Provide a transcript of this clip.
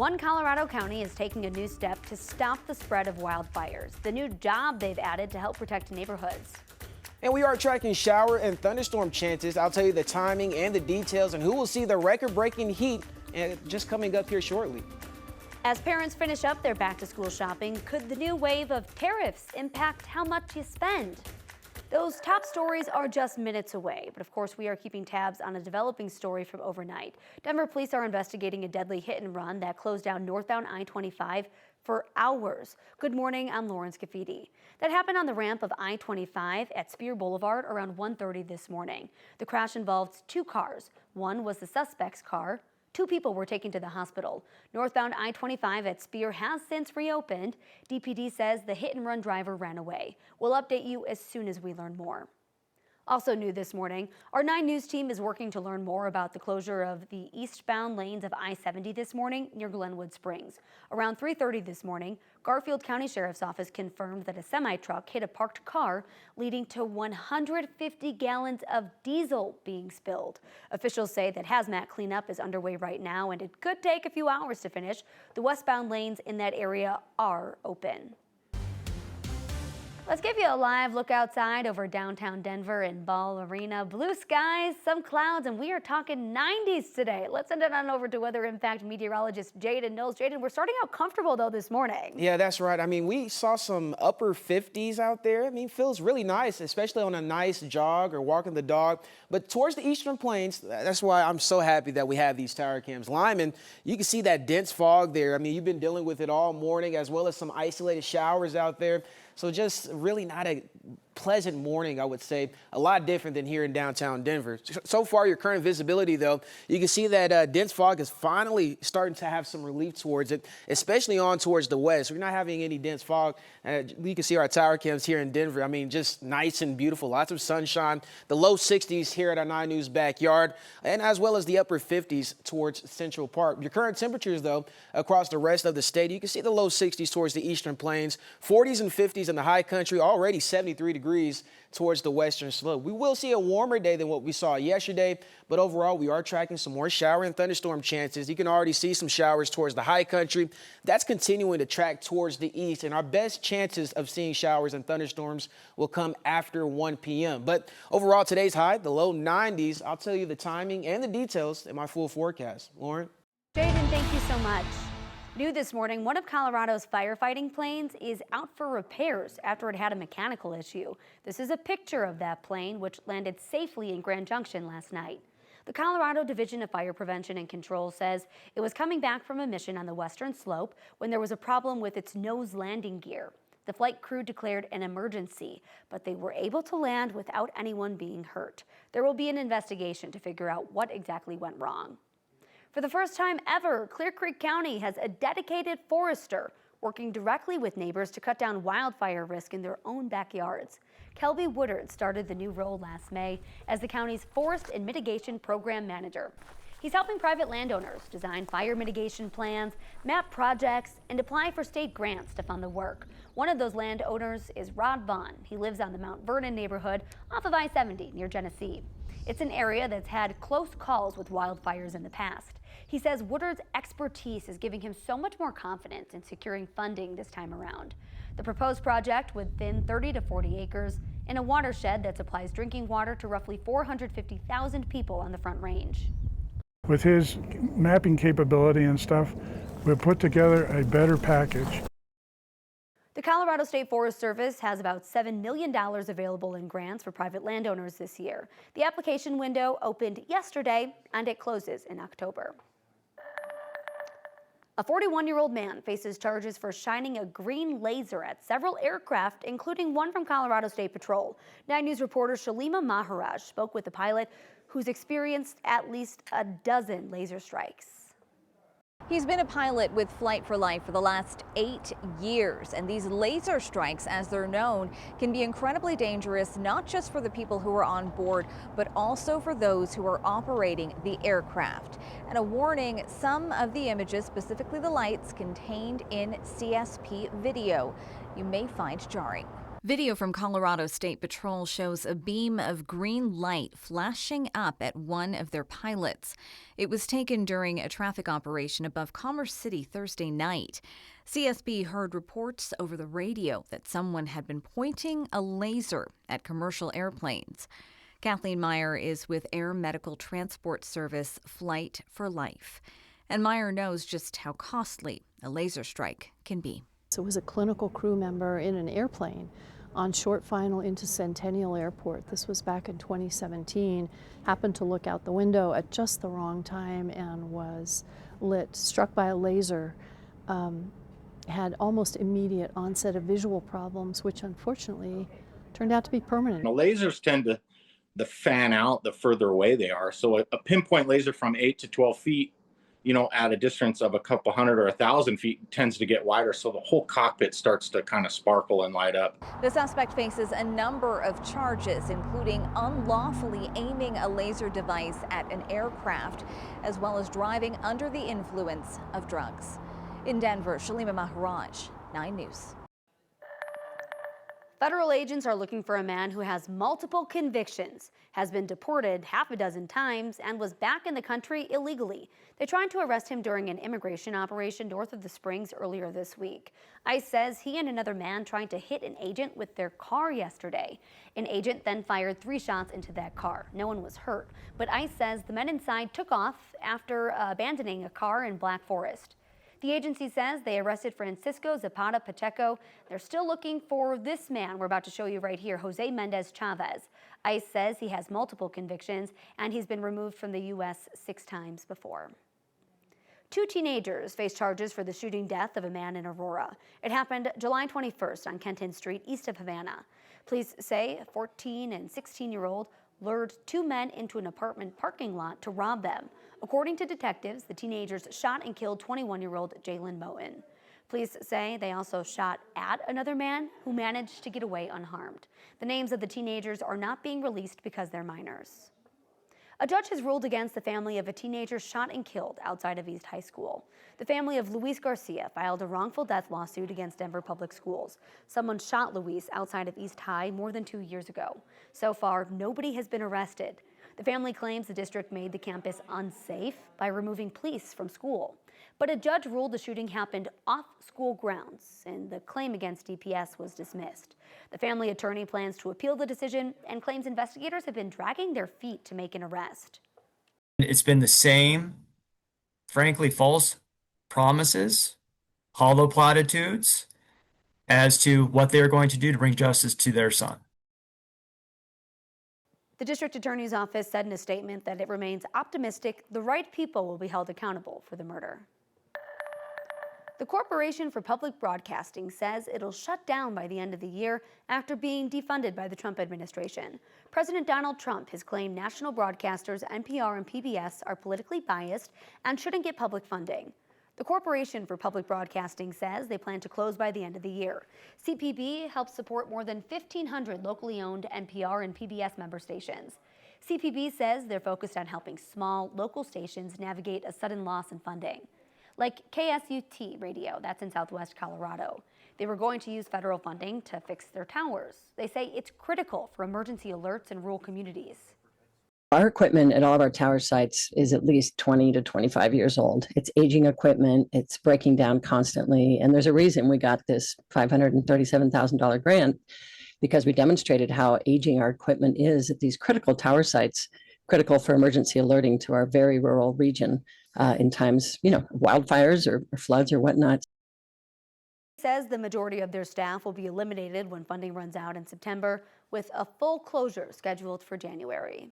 One Colorado county is taking a new step to stop the spread of wildfires. The new job they've added to help protect neighborhoods. And we are tracking shower and thunderstorm chances. I'll tell you the timing and the details and who will see the record-breaking heat just coming up here shortly. As parents finish up their back-to-school shopping, could the new wave of tariffs impact how much you spend? Those top stories are just minutes away, but of course we are keeping tabs on a developing story from overnight. Denver police are investigating a deadly hit and run that closed down northbound I-25 for hours. Good morning, I'm Lauren Scafidi. That happened on the ramp of I-25 at Spear Boulevard around 1:30 this morning. The crash involved two cars. One was the suspect's car. Two people were taken to the hospital. Northbound I-25 at Spear has since reopened. DPD says the hit-and-run driver ran away. We'll update you as soon as we learn more. Also new this morning, our 9 News team is working to learn more about the closure of the eastbound lanes of I-70 this morning near Glenwood Springs. Around 3:30 this morning, Garfield County Sheriff's Office confirmed that a semi-truck hit a parked car, leading to 150 gallons of diesel being spilled. Officials say that hazmat cleanup is underway right now, and it could take a few hours to finish. The westbound lanes in that area are open. Let's give you a live look outside over downtown Denver and Ball Arena. Blue skies, some clouds, and we are talking 90s today. Let's send it on over to Weather Impact meteorologist Jaden Knowles. Jaden, we're starting out comfortable though this morning. Yeah, that's right. I mean, we saw some upper 50s out there. I mean, feels really nice, especially on a nice jog or walking the dog. But towards the eastern plains, that's why I'm so happy that we have these tower cams. Lyman, you can see that dense fog there. I mean, you've been dealing with it all morning, as well as some isolated showers out there. So just really not a pleasant morning, I would say. A lot different than here in downtown Denver. So far, your current visibility, though, you can see that dense fog is finally starting to have some relief towards it, especially on towards the west. We're not having any dense fog. We can see our tower cams here in Denver. I mean, just nice and beautiful. Lots of sunshine. The low 60s here at our 9 News backyard, and as well as the upper 50s towards Central Park. Your current temperatures, though, across the rest of the state, you can see the low 60s towards the eastern plains, 40s and 50s in the high country, already 73 degrees towards the western slope. We will see a warmer day than what we saw yesterday, but overall we are tracking some more shower and thunderstorm chances. You can already see some showers towards the high country. That's continuing to track towards the east, and our best chances of seeing showers and thunderstorms will come after 1 p.m. But overall, today's high, the low 90s. I'll tell you the timing and the details in my full forecast. Lauren? Jaden, thank you so much. New this morning, one of Colorado's firefighting planes is out for repairs after it had a mechanical issue. This is a picture of that plane, which landed safely in Grand Junction last night. The Colorado Division of Fire Prevention and Control says it was coming back from a mission on the western slope when there was a problem with its nose landing gear. The flight crew declared an emergency, but they were able to land without anyone being hurt. There will be an investigation to figure out what exactly went wrong. For the first time ever, Clear Creek County has a dedicated forester working directly with neighbors to cut down wildfire risk in their own backyards. Kelby Woodard started the new role last May as the county's Forest and Mitigation Program Manager. He's helping private landowners design fire mitigation plans, map projects, and apply for state grants to fund the work. One of those landowners is Rod Vaughn. He lives on the Mount Vernon neighborhood off of I-70 near Genesee. It's an area that's had close calls with wildfires in the past. He says Woodard's expertise is giving him so much more confidence in securing funding this time around. The proposed project within 30 to 40 acres in a watershed that supplies drinking water to roughly 450,000 people on the Front Range. With his mapping capability and stuff, we've put together a better package. The Colorado State Forest Service has about $7 million available in grants for private landowners this year. The application window opened yesterday and it closes in October. A 41-year-old man faces charges for shining a green laser at several aircraft, including one from Colorado State Patrol. 9 News reporter Shalima Maharaj spoke with the pilot, who's experienced at least a dozen laser strikes. He's been a pilot with Flight for Life for the last 8 years, and these laser strikes, as they're known, can be incredibly dangerous, not just for the people who are on board, but also for those who are operating the aircraft. And a warning, some of the images, specifically the lights contained in CSP video, you may find jarring. Video from Colorado State Patrol shows a beam of green light flashing up at one of their pilots. It was taken during a traffic operation above Commerce City Thursday night. CSB heard reports over the radio that someone had been pointing a laser at commercial airplanes. Kathleen Meyer is with Air Medical Transport Service Flight for Life. And Meyer knows just how costly a laser strike can be. So it was a clinical crew member in an airplane on short final into Centennial Airport. This was back in 2017. Happened to look out the window at just the wrong time and was struck by a laser. Had almost immediate onset of visual problems, which unfortunately turned out to be permanent. Now, lasers tend to fan out the further away they are. So a pinpoint laser from 8 to 12 feet, at a distance of a couple hundred or 1,000 feet tends to get wider. So the whole cockpit starts to kind of sparkle and light up. The suspect faces a number of charges, including unlawfully aiming a laser device at an aircraft, as well as driving under the influence of drugs. In Denver, Shalima Maharaj, 9 News. Federal agents are looking for a man who has multiple convictions, has been deported half a dozen times, and was back in the country illegally. They tried to arrest him during an immigration operation north of the Springs earlier this week. ICE says he and another man tried to hit an agent with their car yesterday. An agent then fired 3 shots into that car. No one was hurt, but ICE says the men inside took off after abandoning a car in Black Forest. The agency says they arrested Francisco Zapata Pacheco. They're still looking for this man we're about to show you right here, Jose Mendez Chavez. ICE says he has multiple convictions and he's been removed from the U.S. 6 times before. 2 teenagers face charges for the shooting death of a man in Aurora. It happened July 21st on Kenton Street, east of Havana. Police say a 14 and 16-year-old lured 2 men into an apartment parking lot to rob them. According to detectives, the teenagers shot and killed 21-year-old Jalen Moten. Police say they also shot at another man who managed to get away unharmed. The names of the teenagers are not being released because they're minors. A judge has ruled against the family of a teenager shot and killed outside of East High School. The family of Luis Garcia filed a wrongful death lawsuit against Denver Public Schools. Someone shot Luis outside of East High more than 2 years ago. So far, nobody has been arrested. The family claims the district made the campus unsafe by removing police from school. But a judge ruled the shooting happened off school grounds, and the claim against DPS was dismissed. The family attorney plans to appeal the decision and claims investigators have been dragging their feet to make an arrest. It's been the same, frankly, false promises, hollow platitudes as to what they're going to do to bring justice to their son. The district attorney's office said in a statement that it remains optimistic the right people will be held accountable for the murder. The Corporation for Public Broadcasting says it'll shut down by the end of the year after being defunded by the Trump administration. President Donald Trump has claimed national broadcasters NPR and PBS are politically biased and shouldn't get public funding. The Corporation for Public Broadcasting says they plan to close by the end of the year. CPB helps support more than 1,500 locally owned NPR and PBS member stations. CPB says they're focused on helping small, local stations navigate a sudden loss in funding. Like KSUT Radio, that's in Southwest Colorado. They were going to use federal funding to fix their towers. They say it's critical for emergency alerts in rural communities. Our equipment at all of our tower sites is at least 20 to 25 years old. It's aging equipment, it's breaking down constantly, and there's a reason we got this $537,000 grant, because we demonstrated how aging our equipment is at these critical tower sites, critical for emergency alerting to our very rural region in times, wildfires or floods or whatnot. Says the majority of their staff will be eliminated when funding runs out in September, with a full closure scheduled for January.